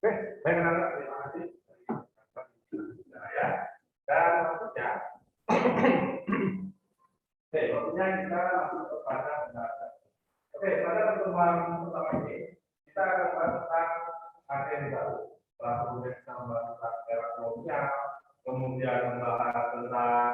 Oke, saya kenal, terima kasih. Nah, ya. Dan maksudnya, oke, maksudnya kita masuk kepada penjelasan. Oke, pada pertemuan pertama ini kita akan bahas tentang ATM baru. Setelah kemudian kita membahas tentang era kolonial, kemudian membahas tentang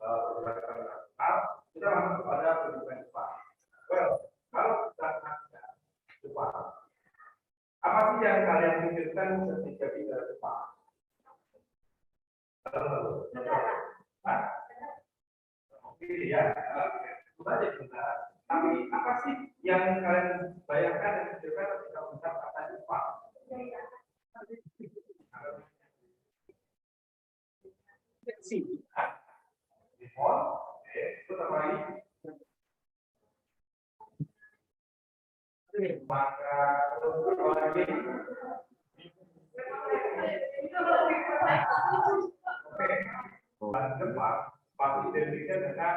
pergerakan nasional, kita masuk kepada pendidikan Jepang. Well, kalau kita lihat Jepang, apa sih yang kalian pikirkan ketika bicara Jepang? Oke ya, itu aja benar. Tapi apa sih yang kalian bayangkan dan pikirkan ketika mendengar kata Jepang? Oke, itu terbaik. Maka lagi. Oke, Jepang pasti identiknya dengan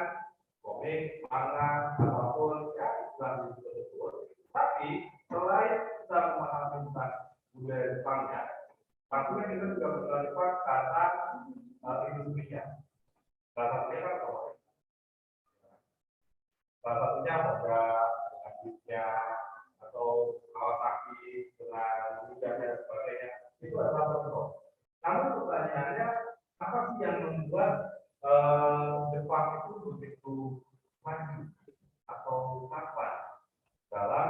komik, manga, apapun ya Islam tersebut. Tapi selain kita memahami tentang budaya Jepangnya, pastinya kita juga mengenal kata industrinya. Salah satunya kan komik. Salah satunya Honda, selanjutnya atau Kawasaki dengan Honda dan sebagainya. Itu adalah contoh. Namun pertanyaannya, apa sih yang membuat Jepang itu begitu maju atau kapan dalam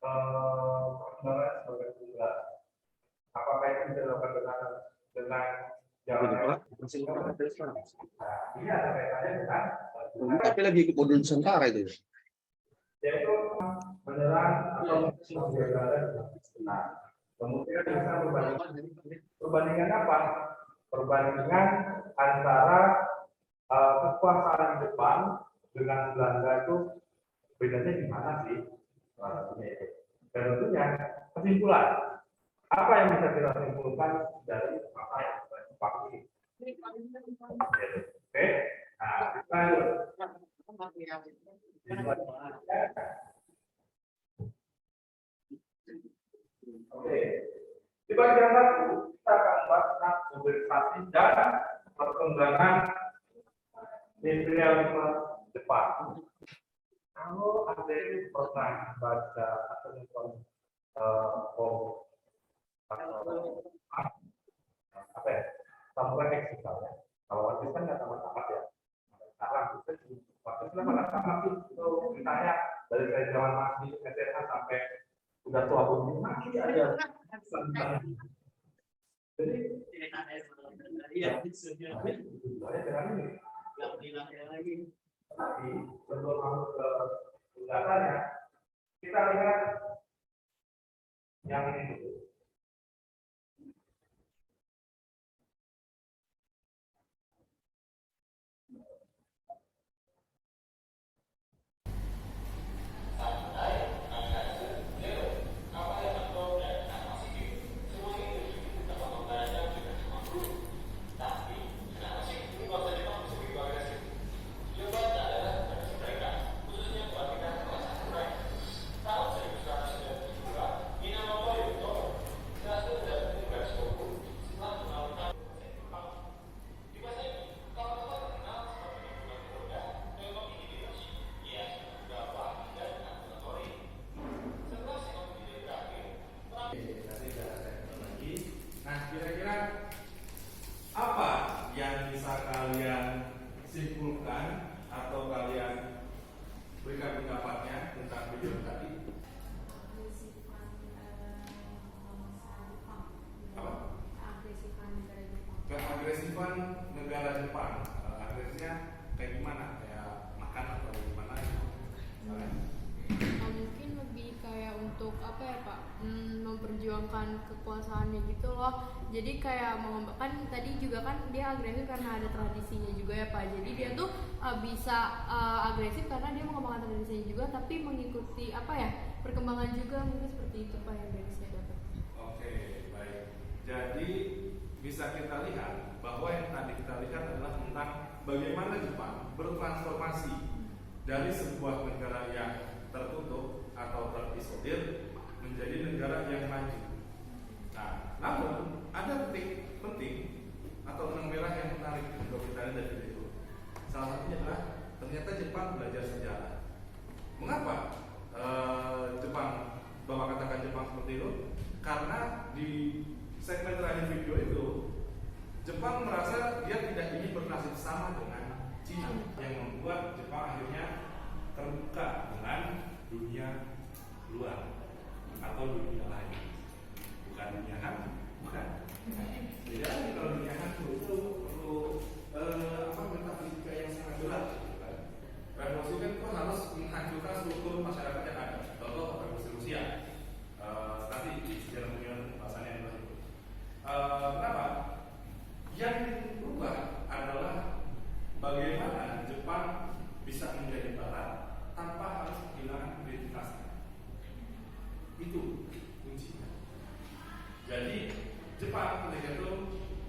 perkembangan sebagai tunggal? Apakah itu bisa dilakukan dengan jalan ini ada kaitannya dengan tapi lagi ikut modul Nusantara itu. yaitu menyerang atau menjaga. Nah, kemudian kita perbandingan apa? Perbandingan antara kekuasaan Jepang dengan Belanda itu bedanya di mana sih? Dan tentunya kesimpulan apa yang bisa kita simpulkan dari apa yang Jepang ini? Oke, nah kita oke. Di bagian satu kita akan membahas tentang modernisasi dan perkembangan imperialisme Jepang. Kalau ada yang pernah baca atau nonton apa ya, Samurai X misalnya, kalau waktu kan nggak tamat-tamat ya. Sekarang kita waktu itu tamat itu ditanya dari saya zaman masih SMA sampai udah tua pun masih aja. Jadi tapi sebelum masuk ke ulasannya, kita lihat yang ini dulu. Kekuasaannya gitu loh, jadi kayak kan tadi juga kan dia agresif karena ada tradisinya juga ya Pak, jadi dia tuh bisa agresif karena dia mengembangkan tradisinya juga tapi mengikuti apa ya perkembangan juga, mungkin seperti itu Pak yang dari saya dapat. Oke, baik, jadi bisa kita lihat bahwa yang tadi kita lihat adalah tentang bagaimana Jepang bertransformasi dari sebuah negara yang tertutup atau terisolir menjadi negara yang maju. Nah, namun ada titik penting atau benang merah yang menarik untuk kita lihat dari itu. Salah satunya adalah ternyata Jepang belajar sejarah. Mengapa Jepang, Bapak katakan Jepang seperti itu? Karena di segmen terakhir video itu Jepang merasa dia tidak ingin bernasib sama dengan Cina, yang membuat Jepang akhirnya terbuka dengan dunia luar atau dunia lain. Bukan dunia hantu, bukan. Beda lagi kalau dunia hantu itu perlu metafisika yang sangat berat. Kan? Revolusi kan itu harus menghancurkan struktur masyarakat yang ada. Contoh revolusi Rusia. Nanti di sejarah dunia bahasanya yang itu. Kenapa? Yang berubah adalah bagaimana Jepang bisa menjadi barat tanpa harus kehilangan identitasnya. Itu kuncinya. Jadi Jepang ketika itu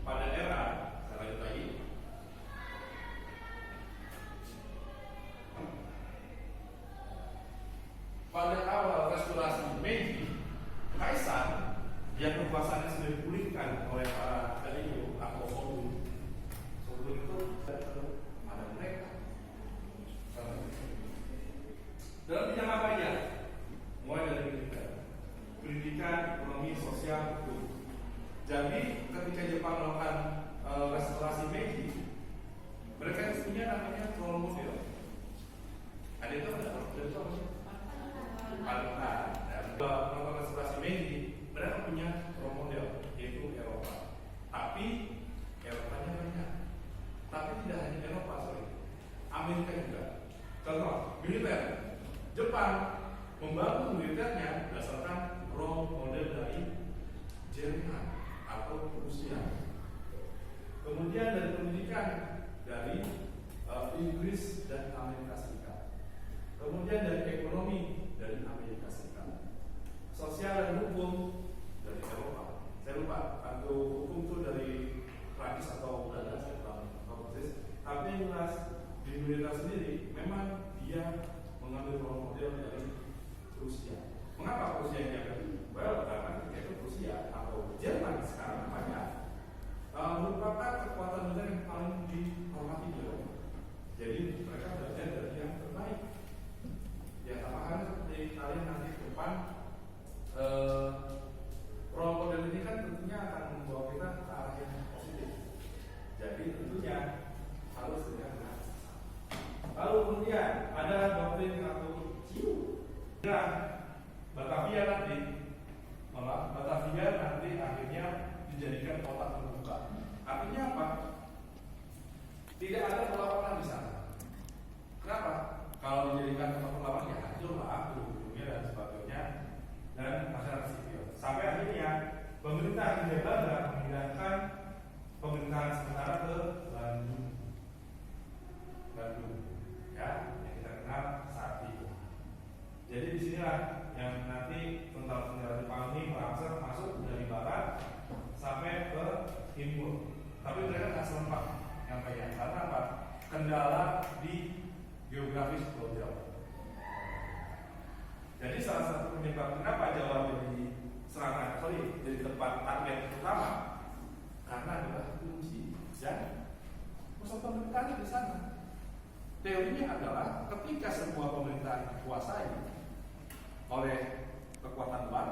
pada era, saya lanjut lagi, pada awal restorasi Meiji, kaisar yang kekuasaannya sudah dipulihkan oleh para daimyo atau shogun. Shogun itu ada mereka. Dalam bidang apa aja? Mulai dari pendidikan, ekonomi, sosial, hukum. Jadi ketika Jepang melakukan restorasi Meiji, mereka punya namanya role model. Ada itu ada melakukan restorasi Meiji, mereka punya role model yaitu Eropa. Tapi Eropanya banyak. Tapi tidak hanya Eropa, Amerika juga. Contoh militer, Jepang membangun militernya berdasarkan role model dari Jerman atau Rusia. Kemudian dari pendidikan dari Inggris dan Amerika Serikat. Kemudian dari ekonomi dari Amerika Serikat. Sosial dan hukum dari Eropa. Saya lupa, atau hukum itu dari Prancis atau Belanda, saya lupa persis. Tapi yang jelas di militer sendiri memang dia mengambil role model dari Rusia. Mengapa Rusia yang diambil? Well, karena itu Rusia atau Jerman sekarang namanya merupakan kekuatan militer yang paling dihormati di Eropa. Jadi mereka belajar dari yang terbaik. Ya sama halnya seperti kalian nanti ke depan, role model ini kan tentunya akan membawa kita ke arah yang positif. Jadi tentunya harus dengan benar. Lalu kemudian ada doktrin atau Q. Ya, Batavia nanti akhirnya dijadikan kota terbuka. Artinya apa? Tidak ada perlawanan di sana. Kenapa? Kalau dijadikan tempat perlawanan ya hancurlah gedung-gedungnya dan sebagainya dan masyarakat sipil. Sampai akhirnya pemerintah Hindia Belanda memindahkan pemerintahan sementara ke Bandung, ya, yang kita kenal saat itu. Jadi disinilah yang nanti tentara-tentara Jepang ini merangsek masuk dari barat sampai ke timur. Tapi mereka nggak serempak nyampainya. Karena apa? Kendala di geografis Pulau Jawa. Jadi salah satu penyebab kenapa Jawa jadi tempat target utama karena adalah kunci dan pusat pemerintahan di sana. Teorinya adalah ketika semua pemerintahan dikuasai oleh kekuatan luar,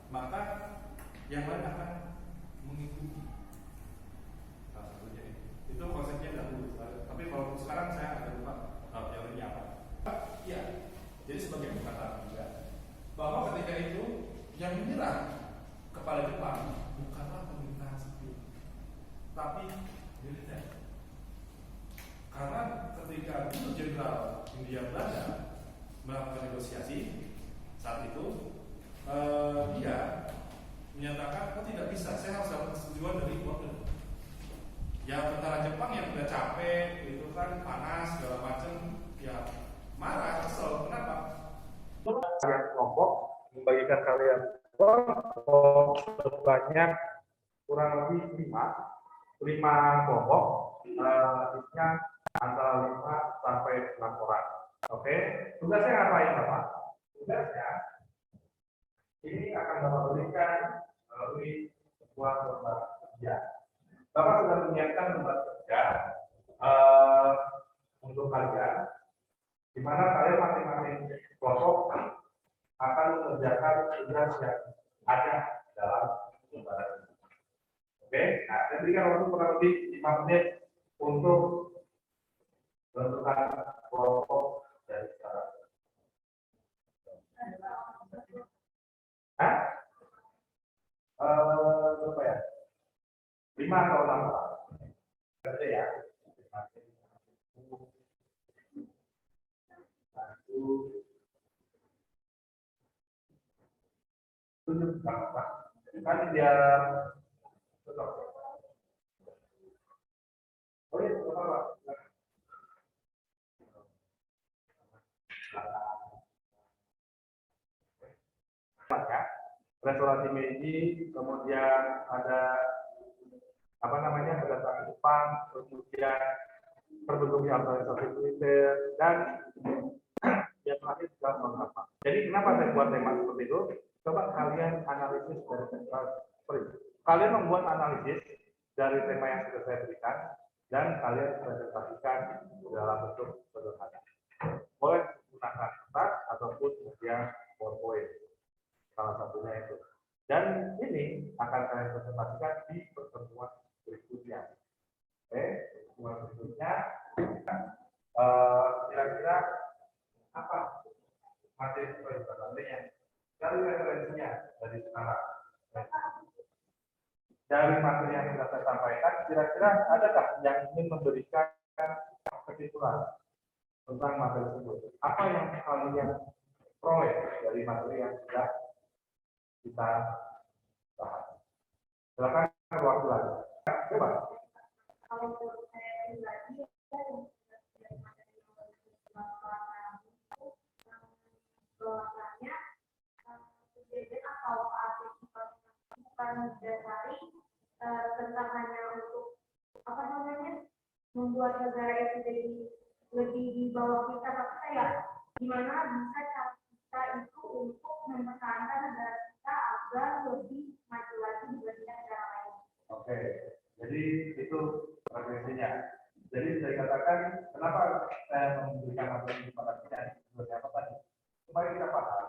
maka yang lain akan mengikuti. Salah satunya itu konsepnya dahulu. Tapi kalau sekarang saya agak lupa teorinya apa. Ya, jadi sebagai perkataan juga bahwa ketika itu yang menyerang kepada Jepang bukanlah pemerintahan sipil, tapi militer. Karena ketika Gubernur Jenderal Hindia Belanda melakukan negosiasi saat itu, dia menyatakan, tidak bisa, saya harus dapat persetujuan dari order. Ya tentara Jepang yang udah capek, itu kan panas segala macam, ya marah, kesel. Kenapa? Kalian kelompok membagikan kalian kelompok sebanyak kurang lebih 5 kelompok, isinya antara 5 sampai 6 orang. Oke, tugasnya ngapain Bapak? Tugasnya ini akan Bapak berikan melalui semua lembaga kerja. Bapak sudah menyiapkan lembaga kerja untuk kalian, di mana kalian masing-masing kelompok akan mengerjakan tugas yang ada dalam lembaga kerja. Oke, nah saya berikan waktu kurang lebih 5 menit untuk menentukan kelompok dari sekarang. Hah? Berapa ya? 5 atau 6 orang. Berarti ya. 7 berapa? Kan dia betul. Oh iya, berapa? Ya, restorasi Meiji, kemudian ada apa namanya, ada Jepang, kemudian terbentuknya organisasi militer, dan yang terakhir juga mengapa. Jadi kenapa saya buat tema seperti itu? Coba kalian analisis dari kalian membuat analisis dari tema yang sudah saya berikan dan kalian presentasikan dalam bentuk sederhana. Boleh menggunakan kertas ataupun kemudian PowerPoint, salah satunya itu. Dan ini akan saya presentasikan di pertemuan berikutnya. Oke, pertemuan berikutnya kira-kira apa materi presentasinya? Dari referensinya dari sekarang. Dari materi yang sudah saya sampaikan, kira-kira adakah yang ingin memberikan kesimpulan tentang materi tersebut? Apa yang kalian peroleh dari materi yang sudah kita bahas? Silakan waktu lagi. Coba. Kalau menurut saya pribadi, bahwasanya kejadian atau bukan mendasari tentang hanya untuk apa namanya membuat negara itu jadi lebih di bawah kita, tapi kayak gimana bisa cara kita itu untuk mempertahankan negara kita agar lebih maju lagi dibandingkan negara lain. Oke, jadi itu referensinya. Jadi saya katakan kenapa saya memberikan materi kepada kita sebagai apa tadi? Supaya kita paham.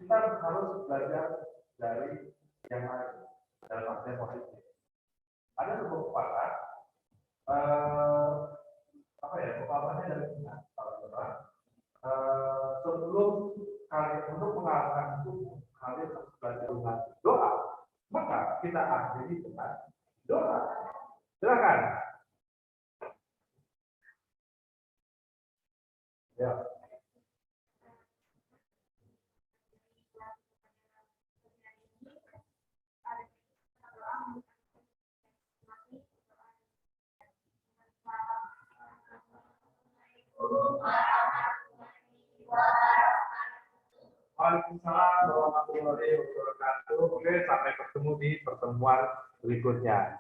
Kita harus belajar dari yang lain dalam arti positif. Ada sebuah pepatah, apa ya? Pepatahnya dari Cina, kalau benar. Sebelum kalian untuk mengalahkan tubuh, kalian harus belajar dengan doa. Maka kita akhiri dengan doa. Silakan. Ya. Waalaikumsalam warahmatullahi wabarakatuh. Oke, sampai bertemu di pertemuan berikutnya.